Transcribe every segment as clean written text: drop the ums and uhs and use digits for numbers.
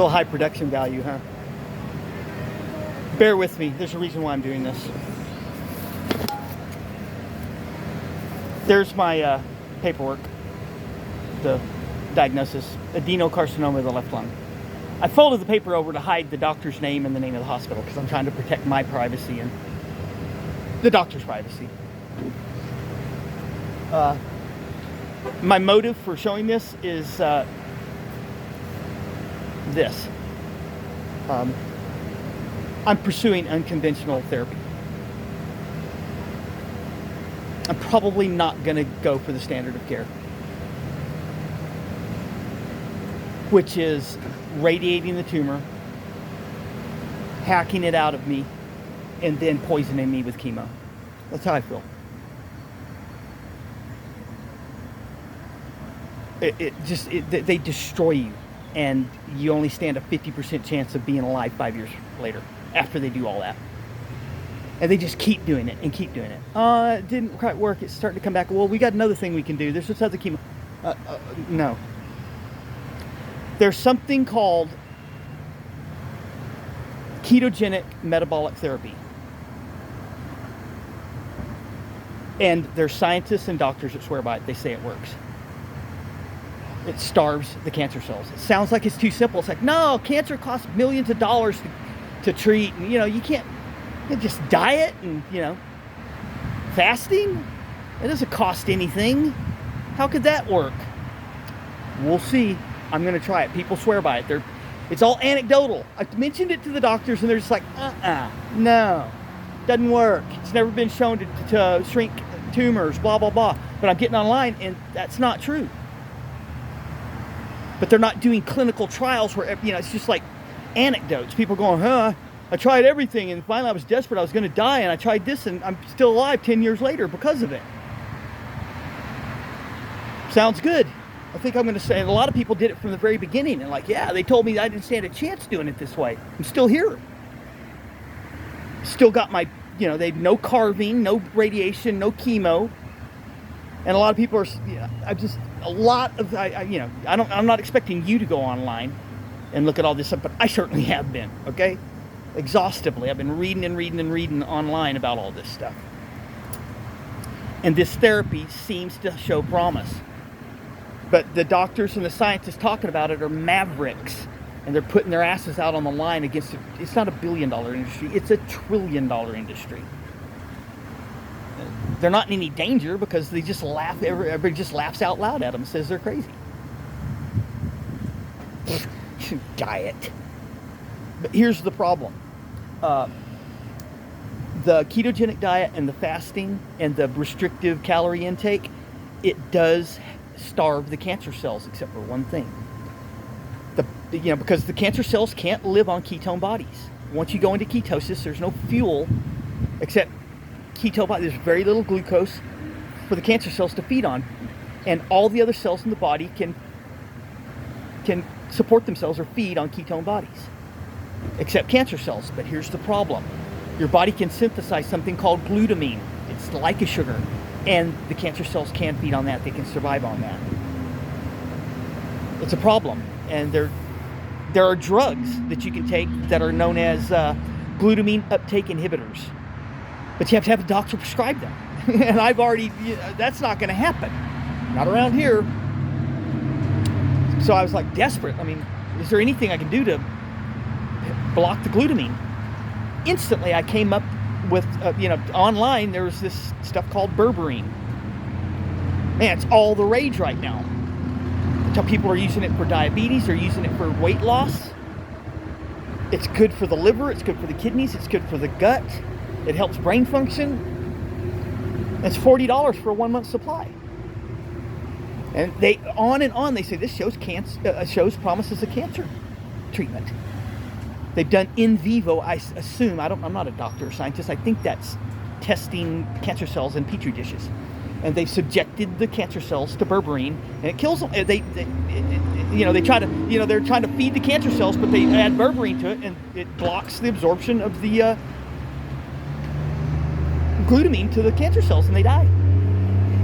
Real high production value, huh? Bear with me. There's a reason why I'm doing this. There's my paperwork. The diagnosis, adenocarcinoma of the left lung. I folded the paper over to hide the doctor's name and the name of the hospital because I'm trying to protect my privacy and the doctor's privacy. My motive for showing this is this. I'm pursuing unconventional therapy. I'm probably not going to go for the standard of care, which is radiating the tumor, hacking it out of me, and then poisoning me with chemo. That's how I feel. They destroy you, and you only stand a 50% chance of being alive 5 years later after they do all that. And they just keep doing it and keep doing it. It didn't quite work. It's starting to come back. Well, we got another thing we can do. There's this other chemo. No. There's something called ketogenic metabolic therapy. And there's scientists and doctors that swear by it. They say it works. It starves the cancer cells. It sounds like it's too simple. It's like, no, cancer costs millions of dollars to treat. And, you can't just diet and, fasting. It doesn't cost anything. How could that work? We'll see. I'm going to try it. People swear by it. It's all anecdotal. I mentioned it to the doctors, and they're just like, no, doesn't work. It's never been shown to shrink tumors, blah, blah, blah. But I'm getting online, and that's not true. But they're not doing clinical trials where, it's just like anecdotes. People going, I tried everything, and finally I was desperate. I was going to die, and I tried this, and I'm still alive 10 years later because of it. Sounds good. I think I'm going to say, and a lot of people did it from the very beginning, and they told me I didn't stand a chance doing it this way. I'm still here. Still got my, they no carving, no radiation, no chemo. And a lot of people are, I'm not expecting you to go online and look at all this stuff, but I certainly have been, okay? Exhaustively. I've been reading online about all this stuff. And this therapy seems to show promise. But the doctors and the scientists talking about it are mavericks, and they're putting their asses out on the line against it. It's not $1 billion industry, it's $1 trillion industry. They're not in any danger because they just laugh. Everybody just laughs out loud at them and says they're crazy. Diet. But here's the problem. The ketogenic diet and the fasting and the restrictive calorie intake, it does starve the cancer cells, except for one thing. Because the cancer cells can't live on ketone bodies. Once you go into ketosis, there's no fuel except ketone body. There's very little glucose for the cancer cells to feed on, and all the other cells in the body can support themselves or feed on ketone bodies, except cancer cells. But here's the problem: your body can synthesize something called glutamine. It's like a sugar, and the cancer cells can feed on that. They can survive on that. It's a problem, and there are drugs that you can take that are known as glutamine uptake inhibitors. But you have to have a doctor prescribe them. And I've already, that's not going to happen. Not around here. So I was desperate. Is there anything I can do to block the glutamine? Instantly, I came up with, online, there was this stuff called berberine. Man, it's all the rage right now. People are using it for diabetes. They're using it for weight loss. It's good for the liver. It's good for the kidneys. It's good for the gut. It helps brain function. It's $40 for a 1 month supply. And they say this shows promises of cancer treatment. They've done in vivo, I assume, I'm not a doctor or scientist, I think that's testing cancer cells in petri dishes. And they've subjected the cancer cells to berberine, and it kills them. They try to, they're trying to feed the cancer cells, but they add berberine to it, and it blocks the absorption of the glutamine to the cancer cells, and they die.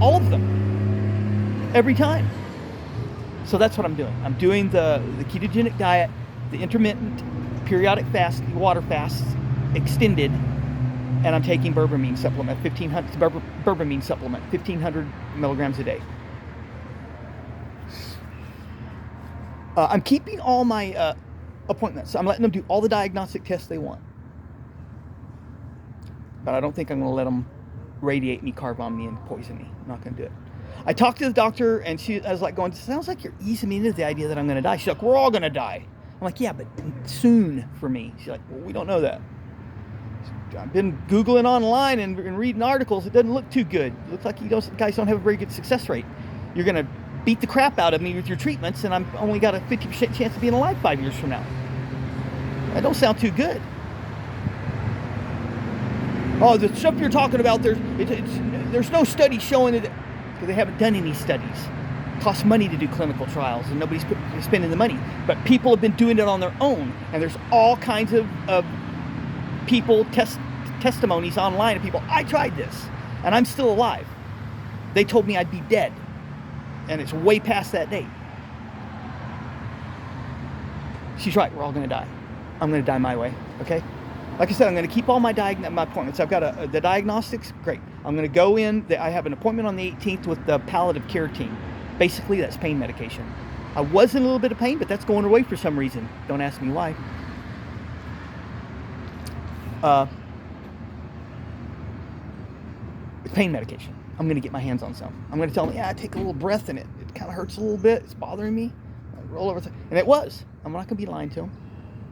All of them. Every time. So that's what I'm doing. I'm doing the ketogenic diet the intermittent periodic fast, water fasts extended, and I'm taking berberine supplement, 1,500 milligrams a day. I'm keeping all my appointments. I'm letting them do all the diagnostic tests they want. But I don't think I'm going to let them radiate me, carve on me, and poison me. I'm not going to do it. I talked to the doctor, and I was like going, it sounds like you're easing me into the idea that I'm going to die. She's like, we're all going to die. I'm like, yeah, but soon for me. She's like, well, we don't know that. I've been Googling online and reading articles. It doesn't look too good. It looks like you guys don't have a very good success rate. You're going to beat the crap out of me with your treatments, and I'm only got a 50% chance of being alive 5 years from now. That don't sound too good. Oh, the stuff you're talking about, there's no study showing it, because they haven't done any studies. It costs money to do clinical trials, and nobody's spending the money. But people have been doing it on their own, and there's all kinds of people, testimonies online of people, I tried this, and I'm still alive. They told me I'd be dead, and it's way past that date. She's right, we're all going to die. I'm going to die my way, okay? Like I said, I'm going to keep all my appointments. I've got the diagnostics, great. I'm going to go in. I have an appointment on the 18th with the palliative care team. Basically, that's pain medication. I was in a little bit of pain, but that's going away for some reason. Don't ask me why. Pain medication. I'm going to get my hands on some. I'm going to tell them, yeah, I take a little breath and it kind of hurts a little bit. It's bothering me. I roll over. And it was. I'm not going to be lying to them.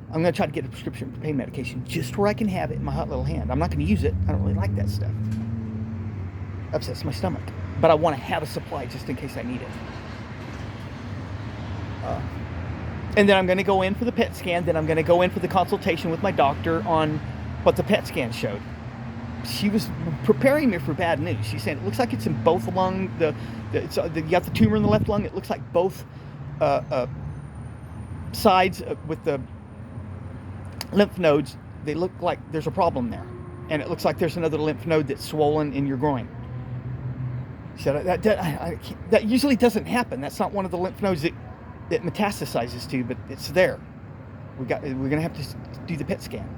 I'm going to try to get a prescription for pain medication just where I can have it in my hot little hand. I'm not going to use it. I don't really like that stuff. Upsets my stomach. But I want to have a supply just in case I need it. And then I'm going to go in for the PET scan. Then I'm going to go in for the consultation with my doctor on what the PET scan showed. She was preparing me for bad news. She said, it looks like it's in both lung. You got the tumor in the left lung. It looks like both sides with the lymph nodes, they look like there's a problem there. And it looks like there's another lymph node that's swollen in your groin. She said, that usually doesn't happen. That's not one of the lymph nodes that metastasizes to, but it's there. We're going to have to do the PET scan.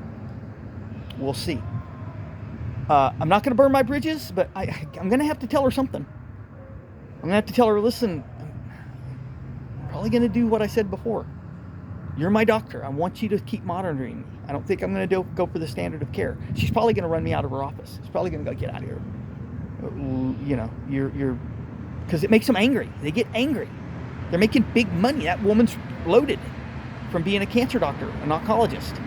We'll see. I'm not going to burn my bridges, but I'm going to have to tell her something. I'm going to have to tell her, listen, I'm probably going to do what I said before. You're my doctor. I want you to keep monitoring me. I don't think I'm going to go for the standard of care. She's probably going to run me out of her office. She's probably going to go, get out of here. You know, you're, because it makes them angry. They get angry. They're making big money. That woman's loaded from being a cancer doctor, an oncologist.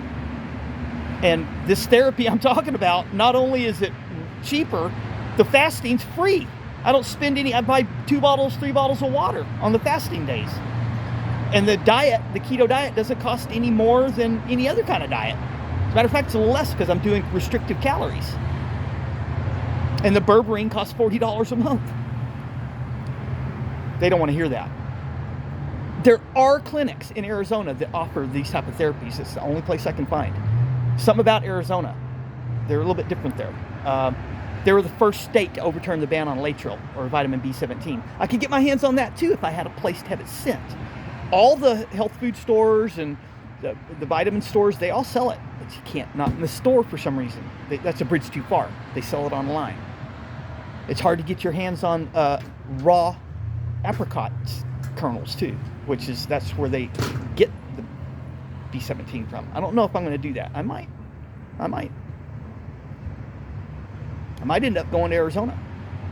And this therapy I'm talking about, not only is it cheaper, the fasting's free. I don't spend any. I buy 2 bottles, 3 bottles of water on the fasting days. And the diet, the keto diet, doesn't cost any more than any other kind of diet. As a matter of fact, it's a little less because I'm doing restricted calories. And the berberine costs $40 a month. They don't want to hear that. There are clinics in Arizona that offer these type of therapies. It's the only place I can find. Something about Arizona, they're a little bit different there. They were the first state to overturn the ban on Laetrile, or vitamin B17. I could get my hands on that too if I had a place to have it sent. All the health food stores and the vitamin stores, they all sell it, but you can't, not in the store for some reason. That's a bridge too far. They sell it online. It's hard to get your hands on raw apricot kernels too, that's where they get the B17 from. I don't know if I'm going to do that. I might end up going to Arizona.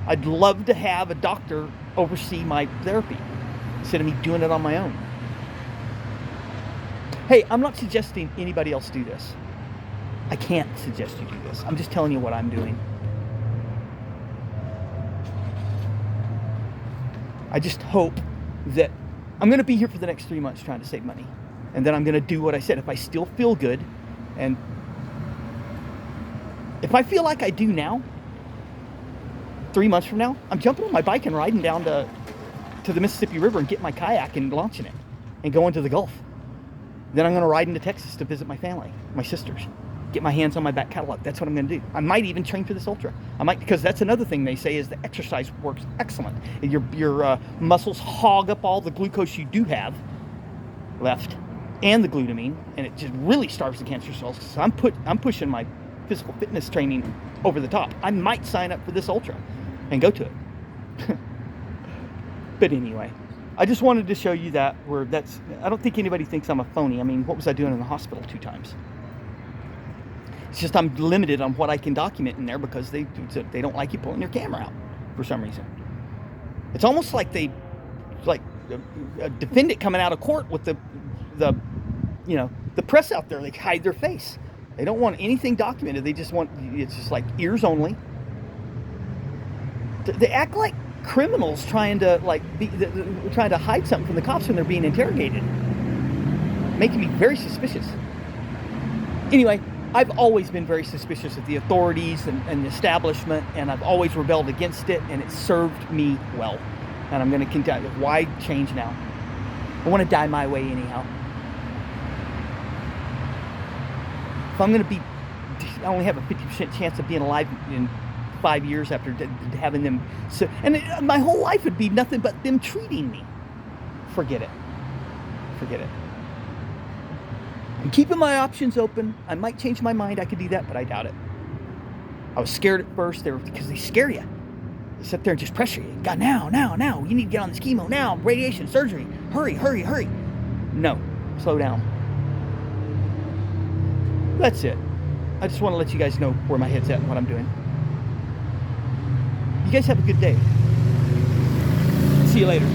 I'd love to have a doctor oversee my therapy instead of me doing it on my own. Hey, I'm not suggesting anybody else do this. I can't suggest you do this. I'm just telling you what I'm doing. I just hope that I'm going to be here for the next 3 months trying to save money. And then I'm going to do what I said. If I still feel good, and if I feel like I do now, 3 months from now, I'm jumping on my bike and riding down to the Mississippi River and getting my kayak and launching it and going to the Gulf. Then I'm going to ride into Texas to visit my family, my sisters, get my hands on my back catalog. That's what I'm going to do. I might even train for this ultra. I might, because that's another thing they say is the exercise works excellent. Your muscles hog up all the glucose you do have left, and the glutamine, and it just really starves the cancer cells. So I'm pushing my physical fitness training over the top. I might sign up for this ultra and go to it. But anyway, I just wanted to show you that I don't think anybody thinks I'm a phony. I mean, what was I doing in the hospital 2 times? It's just I'm limited on what I can document in there because they don't like you pulling your camera out for some reason. It's almost like a defendant coming out of court with the press out there. They hide their face. They don't want anything documented. They just want, it's just like ears only. They act like criminals trying to hide something from the cops when they're being interrogated, making me very suspicious. Anyway, I've always been very suspicious of the authorities and the establishment, and I've always rebelled against it, and it served me well. And I'm going to continue. Why change now? I want to die my way anyhow. If I'm going to I only have a 50% chance of being alive in 5 years after having them. My whole life would be nothing but them treating me. Forget it. Forget it. I'm keeping my options open. I might change my mind. I could do that, but I doubt it. I was scared at first because they scare you. They sit there and just pressure you. God, now. You need to get on this chemo now. Radiation, surgery. Hurry. No. Slow down. That's it. I just want to let you guys know where my head's at and what I'm doing. You guys have a good day. See you later.